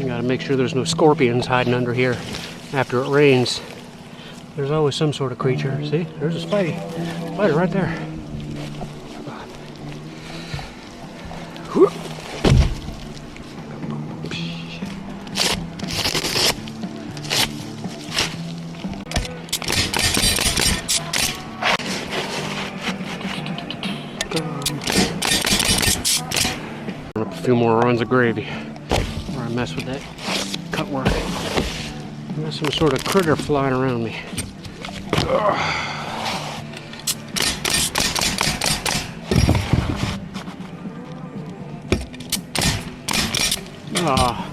Gotta make sure there's no scorpions hiding under here after it rains. There's always some sort of creature. See, there's a Spidey. Spider right there. A few more runs of gravy before I mess with that cut work. There's some sort of critter flying around me. Ah.